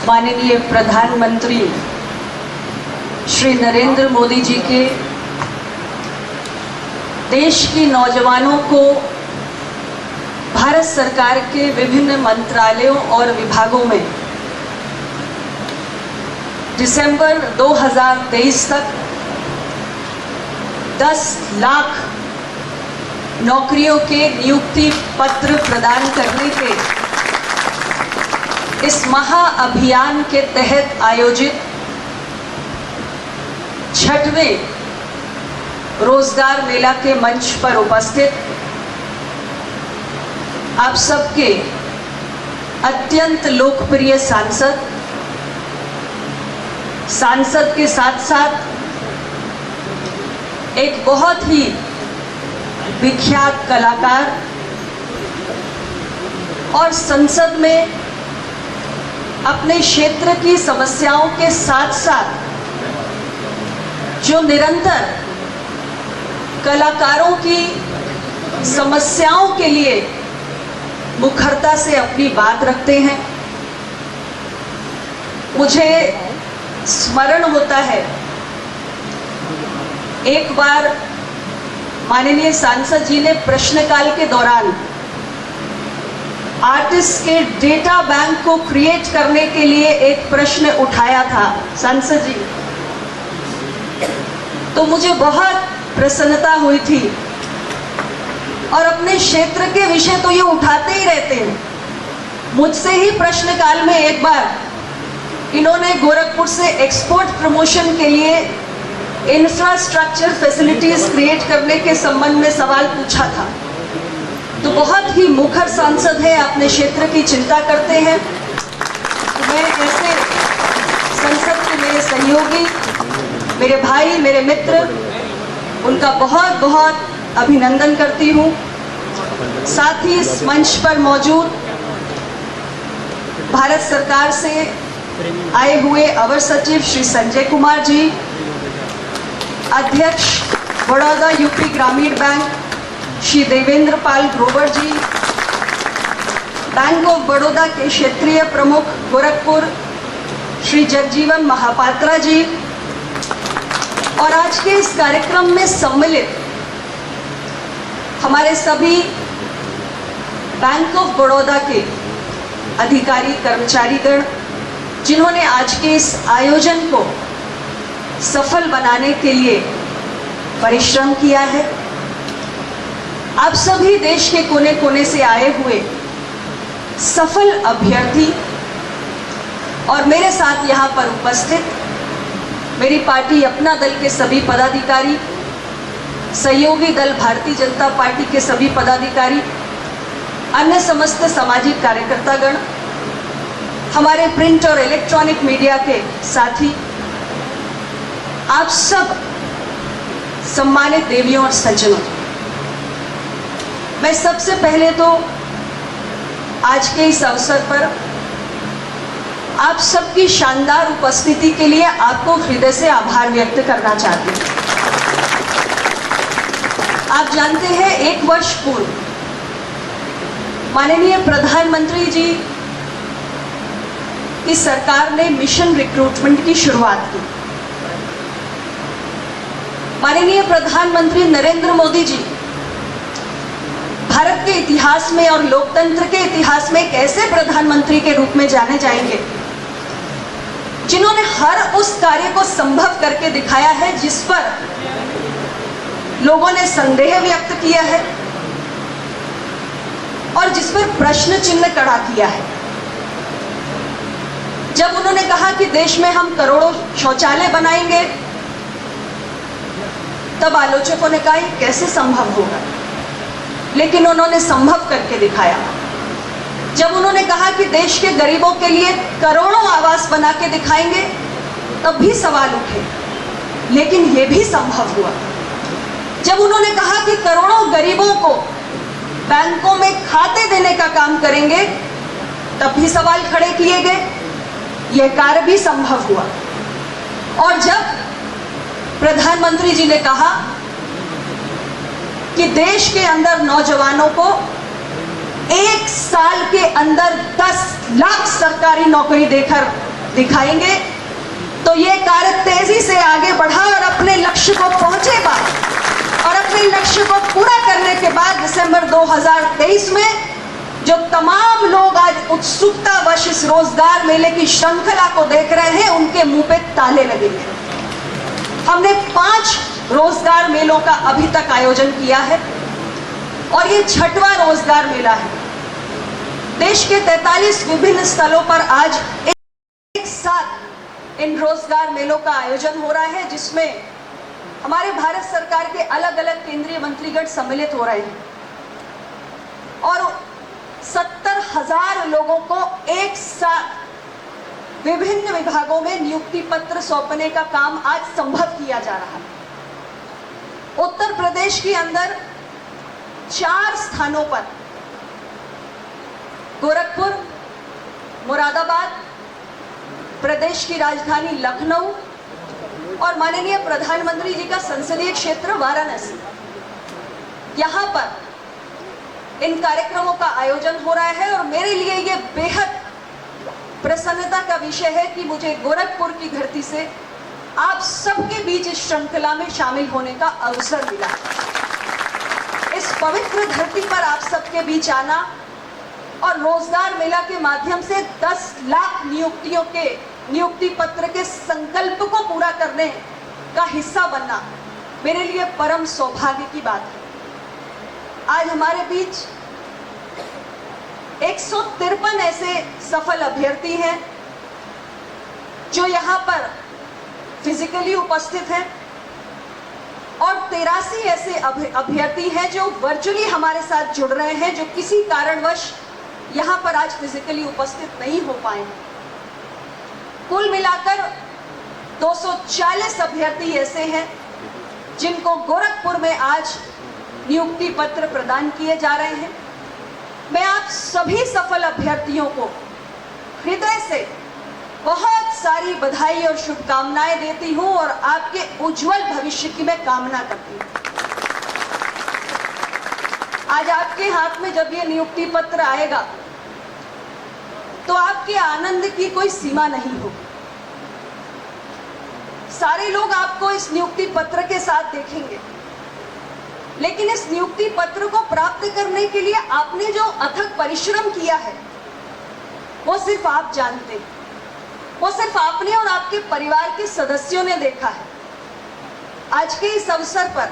माननीय प्रधानमंत्री श्री नरेंद्र मोदी जी के देश के नौजवानों को भारत सरकार के विभिन्न मंत्रालयों और विभागों में दिसंबर 2023 तक 10 लाख नौकरियों के नियुक्ति पत्र प्रदान करने के इस महाअभियान के तहत आयोजित 6वें रोजगार मेला के मंच पर उपस्थित आप सबके अत्यंत लोकप्रिय सांसद के साथ साथ एक बहुत ही विख्यात कलाकार और संसद में अपने क्षेत्र की समस्याओं के साथ साथ जो निरंतर कलाकारों की समस्याओं के लिए मुखरता से अपनी बात रखते हैं। मुझे स्मरण होता है एक बार माननीय सांसद जी ने प्रश्नकाल के दौरान आर्टिस्ट के डेटा बैंक को क्रिएट करने के लिए एक प्रश्न उठाया था सांसद जी, तो मुझे बहुत प्रसन्नता हुई थी। और अपने क्षेत्र के विषय तो ये उठाते ही रहते हैं। मुझसे ही प्रश्नकाल में एक बार इन्होंने गोरखपुर से एक्सपोर्ट प्रमोशन के लिए इंफ्रास्ट्रक्चर फैसिलिटीज क्रिएट करने के संबंध में सवाल पूछा था। तो बहुत ही मुखर सांसद है, अपने क्षेत्र की चिंता करते हैं। तो मैं ऐसे संसद के मेरे सहयोगी, मेरे भाई, मेरे मित्र, उनका बहुत बहुत अभिनंदन करती हूँ। साथ ही इस मंच पर मौजूद भारत सरकार से आए हुए अवर सचिव श्री संजय कुमार जी, अध्यक्ष Baroda UP Gramin Bank Shri Devendra Pal Grover ji, Bank of Baroda के क्षेत्रीय प्रमुख गोरखपुर श्री जगजीवन महापात्रा जी, और आज के इस कार्यक्रम में सम्मिलित हमारे सभी बैंक ऑफ बड़ौदा के अधिकारी कर्मचारीगण, जिन्होंने आज के इस आयोजन को सफल बनाने के लिए परिश्रम किया है। आप सभी देश के कोने कोने से आए हुए सफल अभ्यर्थी और मेरे साथ यहाँ पर उपस्थित मेरी पार्टी अपना दल के सभी पदाधिकारी, सहयोगी दल भारतीय जनता पार्टी के सभी पदाधिकारी, अन्य समस्त सामाजिक कार्यकर्तागण, हमारे प्रिंट और इलेक्ट्रॉनिक मीडिया के साथी, आप सब सम्मानित देवियों और सज्जनों, मैं सबसे पहले तो आज के इस अवसर पर आप सबकी शानदार उपस्थिति के लिए आपको हृदय से आभार व्यक्त करना चाहती हूँ। आप जानते हैं, एक वर्ष पूर्व माननीय प्रधानमंत्री जी की सरकार ने मिशन रिक्रूटमेंट की शुरुआत की। माननीय प्रधानमंत्री नरेंद्र मोदी जी भारत के इतिहास में और लोकतंत्र के इतिहास में एक ऐसे प्रधानमंत्री के रूप में जाने जाएंगे जिन्होंने हर उस कार्य को संभव करके दिखाया है जिस पर लोगों ने संदेह व्यक्त किया है और जिस पर प्रश्न चिन्ह खड़ा किया है। जब उन्होंने कहा कि देश में हम करोड़ों शौचालय बनाएंगे, तब आलोचकों ने कहा ये कैसे संभव होगा, लेकिन उन्होंने संभव करके दिखाया। जब उन्होंने कहा कि देश के गरीबों के लिए करोड़ों आवास बना के दिखाएंगे, तब भी सवाल उठे, लेकिन ये भी संभव हुआ। जब उन्होंने कहा कि करोड़ों गरीबों को बैंकों में खाते देने का काम करेंगे, तब भी सवाल खड़े किए गए, यह कार्य भी संभव हुआ। और जब प्रधानमंत्री जी ने कहा कि देश के अंदर नौजवानों को 1 साल के अंदर 10 लाख सरकारी नौकरी देकर दिखाएंगे तो ये कार्य तेजी से आगे बढ़ा और अपने लक्ष्य को पहुंचेगा। और अपने लक्ष्य को पूरा करने के बाद दिसंबर 2023 में जो तमाम लोग आज उत्सुकतावश इस रोजगार मेले की श्रृंखला को देख रहे हैं, उनके मुंह पे ताले लगेंगे। हमने 5 रोजगार मेलों का अभी तक आयोजन किया है और ये 6वां रोजगार मेला है। देश के 43 विभिन्न स्थलों पर आज एक साथ इन रोजगार मेलों का आयोजन हो रहा है, जिसमें हमारे भारत सरकार के अलग अलग केंद्रीय मंत्रीगण सम्मिलित हो रहे हैं और 70,000 लोगों को एक साथ विभिन्न विभागों में नियुक्ति पत्र सौंपने का काम आज संभव किया जा रहा है। उत्तर प्रदेश के अंदर 4 स्थानों पर गोरखपुर, मुरादाबाद, प्रदेश की राजधानी लखनऊ और माननीय प्रधानमंत्री जी का संसदीय क्षेत्र वाराणसी, यहाँ पर इन कार्यक्रमों का आयोजन हो रहा है। और मेरे लिए ये बेहद प्रसन्नता का विषय है कि मुझे गोरखपुर की धरती से आप सबके बीच इस श्रृंखला में शामिल होने का अवसर मिला। इस पवित्र धरती पर आप सबके बीच आना और रोजगार मेला के माध्यम से 10 लाख नियुक्ति पत्र के संकल्प को पूरा करने का हिस्सा बनना मेरे लिए परम सौभाग्य की बात है। आज हमारे बीच 153 ऐसे सफल अभ्यर्थी हैं जो यहाँ पर फिजिकली उपस्थित हैं और 83 ऐसे अभ्यर्थी हैं जो वर्चुअली हमारे साथ जुड़ रहे हैं, जो किसी कारणवश यहाँ पर आज फिजिकली उपस्थित नहीं हो पाए। कुल मिलाकर 240 अभ्यर्थी ऐसे हैं जिनको गोरखपुर में आज नियुक्ति पत्र प्रदान किए जा रहे हैं। मैं आप सभी सफल अभ्यर्थियों को हृदय से बहुत सारी बधाई और शुभकामनाएं देती हूं और आपके उज्जवल भविष्य की मैं कामना करती हूं। आज आपके हाथ में जब ये नियुक्ति पत्र आएगा तो आपके आनंद की कोई सीमा नहीं होगी। सारे लोग आपको इस नियुक्ति पत्र के साथ देखेंगे, लेकिन इस नियुक्ति पत्र को प्राप्त करने के लिए आपने जो अथक परिश्रम किया है वो सिर्फ आप जानते हैं, वो सिर्फ आपने और आपके परिवार के सदस्यों ने देखा है। आज के इस अवसर पर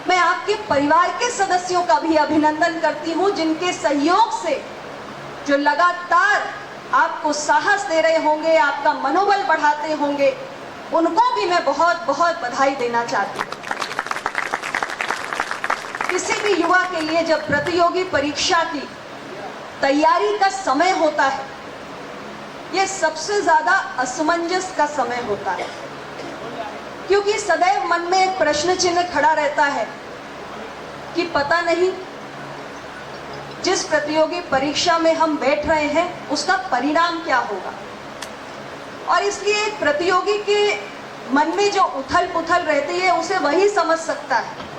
मैं आपके परिवार के सदस्यों का भी अभिनंदन करती हूं, जिनके सहयोग से जो लगातार आपको साहस दे रहे होंगे, आपका मनोबल बढ़ाते होंगे, उनको भी मैं बहुत बहुत बधाई देना चाहती हूँ। किसी भी युवा के लिए जब प्रतियोगी परीक्षा की तैयारी का समय होता है, यह सबसे ज्यादा असमंजस का समय होता है, क्योंकि सदैव मन में एक प्रश्न चिन्ह खड़ा रहता है कि पता नहीं जिस प्रतियोगी परीक्षा में हम बैठ रहे हैं उसका परिणाम क्या होगा। और इसलिए एक प्रतियोगी के मन में जो उथल पुथल रहती है उसे वही समझ सकता है।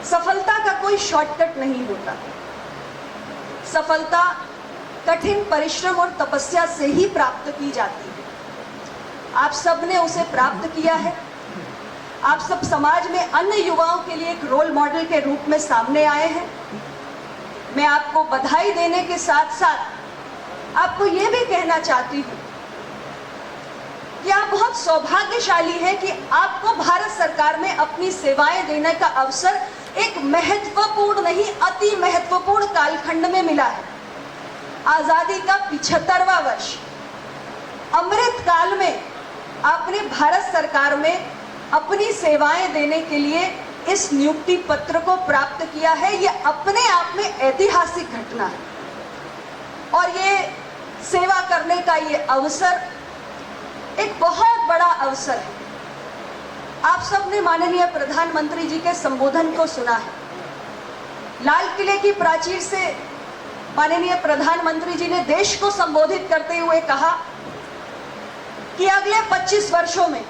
सफलता का कोई शॉर्टकट नहीं होता। सफलता कठिन परिश्रम और तपस्या से ही प्राप्त की जाती है। आप सबने उसे प्राप्त किया है। आप सब समाज में अन्य युवाओं के लिए एक रोल मॉडल के रूप में सामने आए हैं। मैं आपको बधाई देने के साथ साथ आपको यह भी कहना चाहती हूँ कि आप बहुत सौभाग्यशाली हैं कि आपको भारत सरकार में अपनी सेवाएं देने का अवसर एक महत्वपूर्ण नहीं, अति महत्वपूर्ण कालखंड में मिला है। आजादी का 75वां वर्ष, अमृत काल में आपने भारत सरकार में अपनी सेवाएं देने के लिए इस नियुक्ति पत्र को प्राप्त किया है। यह अपने आप में ऐतिहासिक घटना है और ये सेवा करने का ये अवसर एक बहुत बड़ा अवसर है। आप सबने माननीय प्रधानमंत्री जी के संबोधन को सुना है। लाल किले की प्राचीर से माननीय प्रधानमंत्री जी ने देश को संबोधित करते हुए कहा कि अगले 25 वर्षों में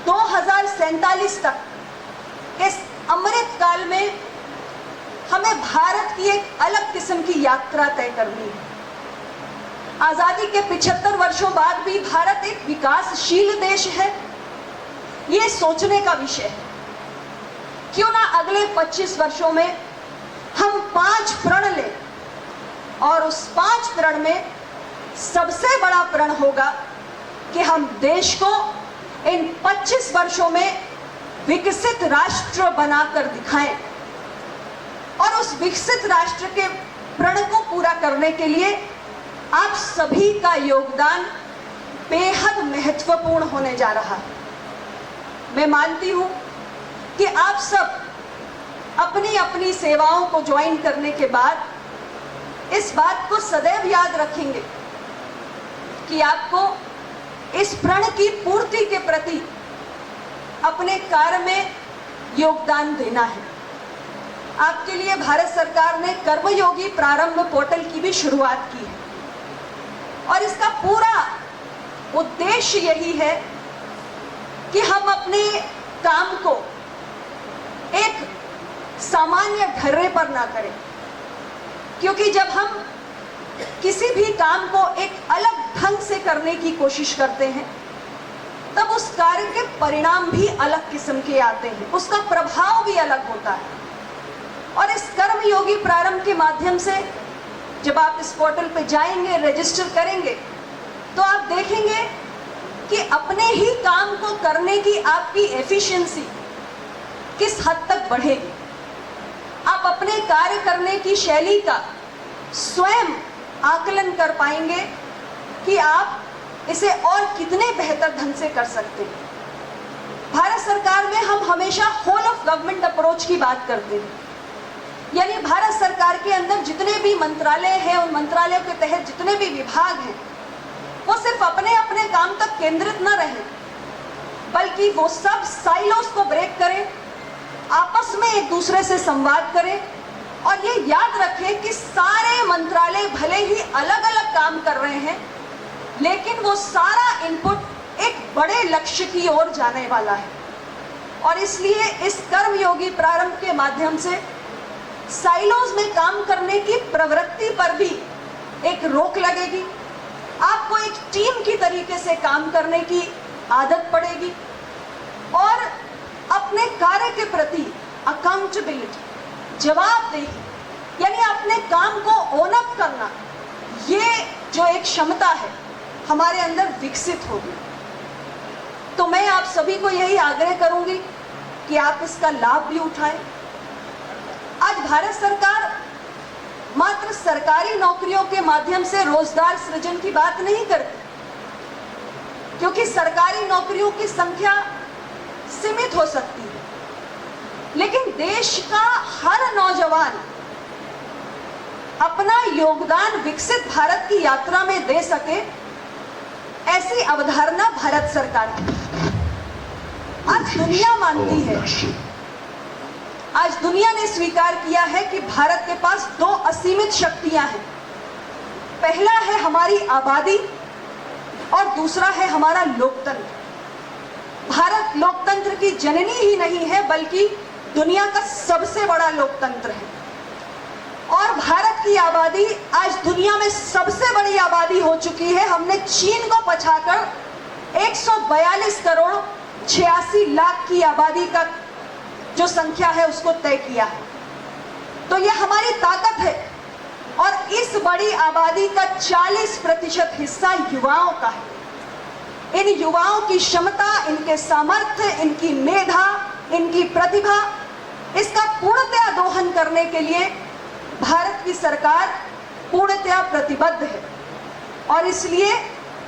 2047 तक इस अमृत काल में हमें भारत की एक अलग किस्म की यात्रा तय करनी है। आजादी के 75 वर्षों बाद भी भारत एक विकासशील देश है, ये सोचने का विषय है। क्यों ना अगले 25 वर्षों में हम 5 प्रण लें और उस 5 प्रण में सबसे बड़ा प्रण होगा कि हम देश को इन 25 वर्षों में विकसित राष्ट्र बनाकर दिखाएं। और उस विकसित राष्ट्र के प्रण को पूरा करने के लिए आप सभी का योगदान बेहद महत्वपूर्ण होने जा रहा है। मैं मानती हूं कि आप सब अपनी अपनी सेवाओं को ज्वाइन करने के बाद इस बात को सदैव याद रखेंगे कि आपको इस प्रण की पूर्ति के प्रति अपने कार्य में योगदान देना है। आपके लिए भारत सरकार ने कर्मयोगी प्रारंभ पोर्टल की भी शुरुआत की है और इसका पूरा उद्देश्य यही है कि हम अपने काम को एक सामान्य ढर्रे पर ना करें, क्योंकि जब हम किसी भी काम को एक अलग ढंग से करने की कोशिश करते हैं तब उस कार्य के परिणाम भी अलग किस्म के आते हैं, उसका प्रभाव भी अलग होता है। और इस कर्मयोगी प्रारंभ के माध्यम से जब आप इस पोर्टल पे जाएंगे, रजिस्टर करेंगे, तो आप देखेंगे कि अपने ही काम को करने की आपकी एफिशिएंसी किस हद तक बढ़ेगी। आप अपने कार्य करने की शैली का स्वयं आकलन कर पाएंगे कि आप इसे और कितने बेहतर ढंग से कर सकते हैं। भारत सरकार में हम हमेशा होल ऑफ गवर्नमेंट अप्रोच की बात करते हैं, यानी भारत सरकार के अंदर जितने भी मंत्रालय हैं, उन मंत्रालयों के तहत जितने भी विभाग हैं, वो सिर्फ अपने अपने काम तक केंद्रित न रहें, बल्कि वो सब साइलोस को ब्रेक करें, आपस में एक दूसरे से संवाद करें और ये याद रखें कि सारे मंत्रालय भले ही अलग अलग काम कर रहे हैं, लेकिन वो सारा इनपुट एक बड़े लक्ष्य की ओर जाने वाला है। और इसलिए इस कर्मयोगी प्रारंभ के माध्यम से साइलोज में काम करने की प्रवृत्ति पर भी एक रोक लगेगी। आपको एक टीम की तरीके से काम करने की आदत पड़ेगी और अपने कार्य के प्रति अकाउंटेबिलिटी, जवाबदेही, यानी अपने काम को ओन अप करना, ये जो एक क्षमता है हमारे अंदर विकसित होगी। तो मैं आप सभी को यही आग्रह करूंगी कि आप इसका लाभ भी उठाएं। आज भारत सरकार मात्र सरकारी नौकरियों के माध्यम से रोजगार सृजन की बात नहीं करती, क्योंकि सरकारी नौकरियों की संख्या सीमित हो सकती है, लेकिन देश का हर नौजवान अपना योगदान विकसित भारत की यात्रा में दे सके, ऐसी अवधारणा भारत सरकार की। आज दुनिया मानती है, आज दुनिया ने स्वीकार किया है कि भारत के पास 2 असीमित शक्तियां हैं। पहला है हमारी आबादी और दूसरा है हमारा लोकतंत्र। भारत लोकतंत्र की जननी ही नहीं है, बल्कि दुनिया का सबसे बड़ा लोकतंत्र है। और भारत की आबादी आज दुनिया में सबसे बड़ी आबादी हो चुकी है। हमने चीन को पछाकर 142 करोड़ 86 लाख की आबादी का जो संख्या है उसको तय किया है। तो यह हमारी ताकत है और इस बड़ी आबादी का 40% हिस्सा युवाओं का है। इन युवाओं की क्षमता, इनके सामर्थ्य, इनकी मेधा, इनकी प्रतिभा, इसका पूर्णतया दोहन करने के लिए भारत की सरकार पूर्णतया प्रतिबद्ध है। और इसलिए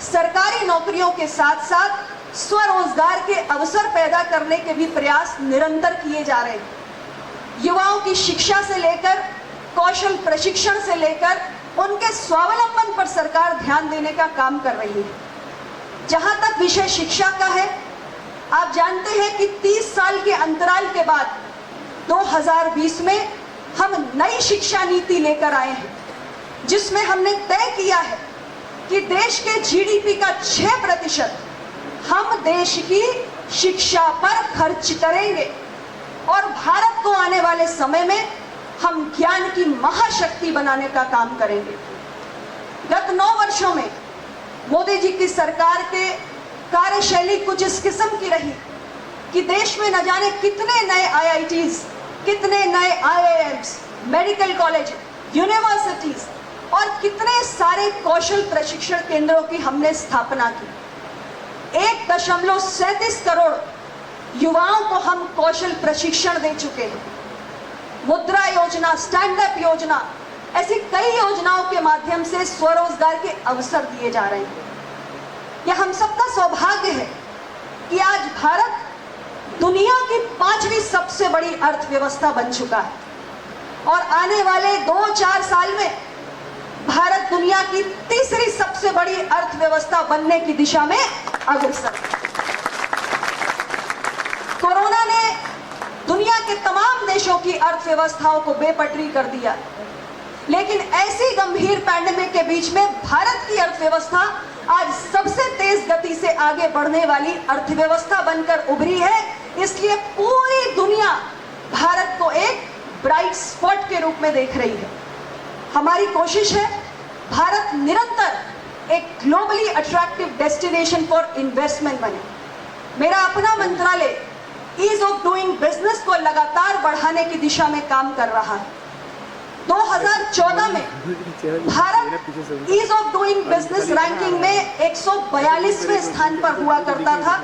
सरकारी नौकरियों के साथ साथ स्वरोजगार के अवसर पैदा करने के भी प्रयास निरंतर किए जा रहे हैं। युवाओं की शिक्षा से लेकर कौशल प्रशिक्षण से लेकर उनके स्वावलंबन पर सरकार ध्यान देने का काम कर रही है। जहां तक विषय शिक्षा का है, आप जानते हैं कि 30 साल के अंतराल के बाद 2020 में हम नई शिक्षा नीति लेकर आए हैं, जिसमें हमने तय किया है कि देश के जीडीपी का 6% हम देश की शिक्षा पर खर्च करेंगे और भारत को आने वाले समय में हम ज्ञान की महाशक्ति बनाने का काम करेंगे। गत 9 वर्षों में मोदी जी की सरकार के कार्यशैली कुछ इस किस्म की रही कि देश में न जाने कितने नए IITs, कितने नए IIMs, मेडिकल कॉलेज, यूनिवर्सिटीज और कितने सारे कौशल प्रशिक्षण केंद्रों की हमने स्थापना की। 1.37 करोड़ युवाओं को हम कौशल प्रशिक्षण दे चुके हैं। मुद्रा योजना, स्टैंड अप योजना, ऐसी कई योजनाओं के माध्यम से स्वरोजगार के अवसर दिए जा रहे हैं। यह हम सबका सौभाग्य है कि आज भारत दुनिया की 5वीं सबसे बड़ी अर्थव्यवस्था बन चुका है और आने वाले 2-4 साल में भारत दुनिया की 3री सबसे बड़ी अर्थव्यवस्था बनने की दिशा में अग्रसर है। कोरोना ने दुनिया के तमाम देशों की अर्थव्यवस्थाओं को बेपटरी कर दिया, लेकिन ऐसी गंभीर पैंडेमिक के बीच में भारत की अर्थव्यवस्था आज सबसे तेज गति से आगे बढ़ने वाली अर्थव्यवस्था बनकर उभरी है। इसलिए पूरी दुनिया भारत को एक ब्राइट स्पॉट के रूप में देख रही है। हमारी कोशिश है भारत निरंतर एक globally attractive destination for investment बने। मेरा अपना मंत्रालय ईज ऑफ डूइंग बिजनेस को लगातार बढ़ाने की दिशा में काम कर रहा है। 2014 में Bharat ease of doing business ranking में 142वें स्थान पर हुआ करता था,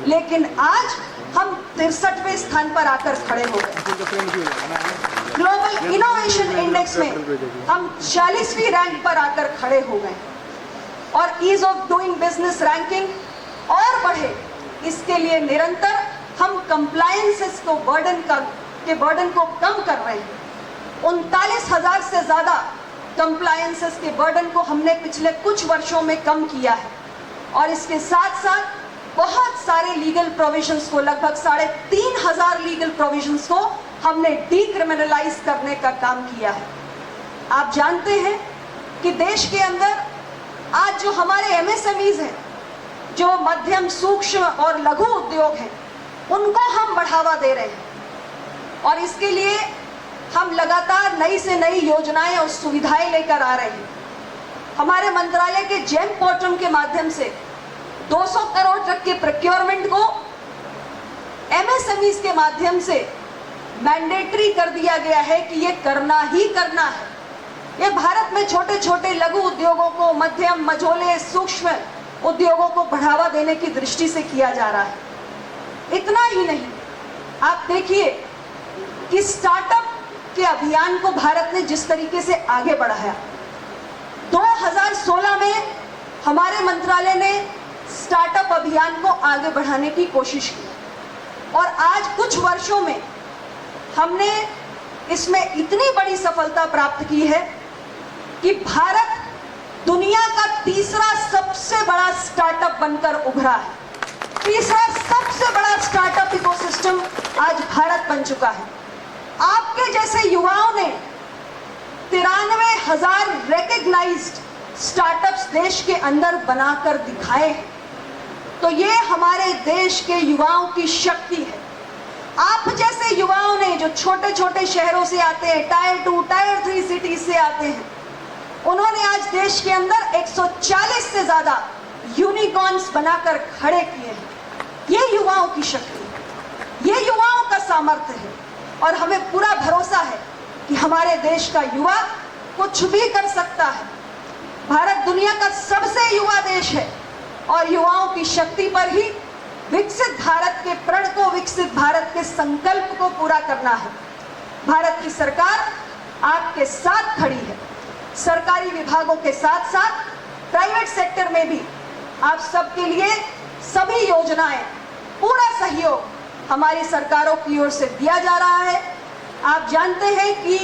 लेकिन आज हम 63वें स्थान पर आकर खड़े हो गए। ग्लोबल इनोवेशन इंडेक्स में हम 40वीं रैंक पर आकर खड़े हो गए और ease of doing business ranking और बढ़े, इसके लिए निरंतर हम कंप्लायंसेस को बर्डन को कम कर रहे हैं। 39,000 से ज्यादा कंप्लायंसेस के बर्डन को हमने पिछले कुछ वर्षों में कम किया है और इसके साथ साथ बहुत सारे लीगल प्रोविजंस को, लगभग 3,500 लीगल प्रोविजंस को हमने डीक्रिमिनलाइज करने का काम किया है। आप जानते हैं कि देश के अंदर आज जो हमारे MSMEs हैं, जो मध्यम, सूक्ष्म और लघु उद्योग हैं, उनको हम बढ़ावा दे रहे हैं और इसके लिए हम लगातार नई से नई योजनाएं और सुविधाएं लेकर आ रहे हैं। हमारे मंत्रालय के जेम पोर्टल के माध्यम से 200 करोड़ तक के प्रोक्योरमेंट को MSMEs के माध्यम से मैंडेटरी कर दिया गया है कि ये करना ही करना है। ये भारत में छोटे छोटे लघु उद्योगों को, मध्यम, मझोले, सूक्ष्म उद्योगों को बढ़ावा देने की दृष्टि से किया जा रहा है। इतना ही नहीं, आप देखिए कि स्टार्टअप के अभियान को भारत ने जिस तरीके से आगे बढ़ाया। 2016 में हमारे मंत्रालय ने स्टार्टअप अभियान को आगे बढ़ाने की कोशिश की और आज कुछ वर्षों में हमने इसमें इतनी बड़ी सफलता प्राप्त की है कि भारत दुनिया का 3रा सबसे बड़ा स्टार्टअप बनकर उभरा है। 3रा सबसे बड़ा स्टार्टअप इकोसिस्टम आज भारत बन चुका है। आपके जैसे युवाओं ने 93,000 रिकॉग्नाइज्ड स्टार्टअप्स देश के अंदर बनाकर दिखाए हैं। तो ये हमारे देश के युवाओं की शक्ति है। आप जैसे युवाओं ने जो छोटे छोटे शहरों से आते हैं, टायर 2, टायर 3 सिटीज से आते हैं, उन्होंने आज देश के अंदर 140 से ज्यादा यूनिकॉर्न्स बनाकर खड़े किए हैं। ये युवाओं की शक्ति है, ये युवाओं का सामर्थ्य है और हमें पूरा भरोसा है कि हमारे देश का युवा कुछ भी कर सकता है। भारत दुनिया का सबसे युवा देश है और युवाओं की शक्ति पर ही विकसित भारत के प्रण को, विकसित भारत के संकल्प को पूरा करना है। भारत की सरकार आपके साथ खड़ी है। सरकारी विभागों के साथ साथ प्राइवेट सेक्टर में भी आप सबके लिए सभी योजनाएं, पूरा सहयोग हमारी सरकारों की ओर से दिया जा रहा है। आप जानते हैं कि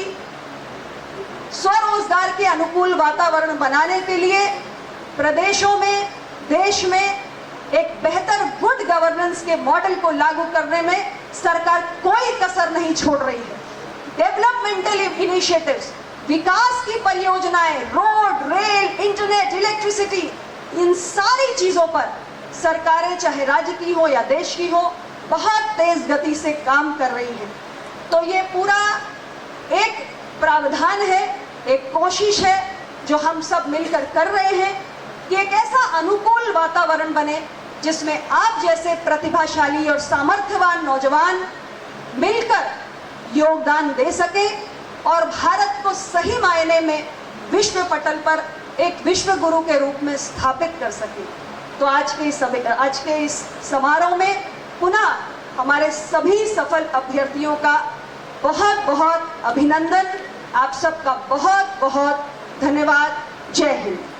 स्वरोजगार के अनुकूल वातावरण बनाने के लिए प्रदेशों में, देश में एक बेहतर गुड गवर्नेंस के मॉडल को लागू करने में सरकार कोई कसर नहीं छोड़ रही है। डेवलपमेंटल इनिशिएटिव्स, विकास की परियोजनाएं, रोड, रेल, इंटरनेट, इलेक्ट्रिसिटी, इन सारी चीजों पर सरकारें, चाहे राज्य की हो या देश की हो, बहुत तेज गति से काम कर रही है। तो ये पूरा एक प्रावधान है, एक कोशिश है जो हम सब मिलकर कर रहे हैं कि एक ऐसा अनुकूल वातावरण बने जिसमें आप जैसे प्रतिभाशाली और सामर्थ्यवान नौजवान मिलकर योगदान दे सके और भारत को सही मायने में विश्व पटल पर एक विश्व गुरु के रूप में स्थापित कर सके। तो आज के इस समारोह में पुनः हमारे सभी सफल अभ्यर्थियों का बहुत बहुत अभिनंदन, आप सबका बहुत बहुत धन्यवाद। जय हिंद।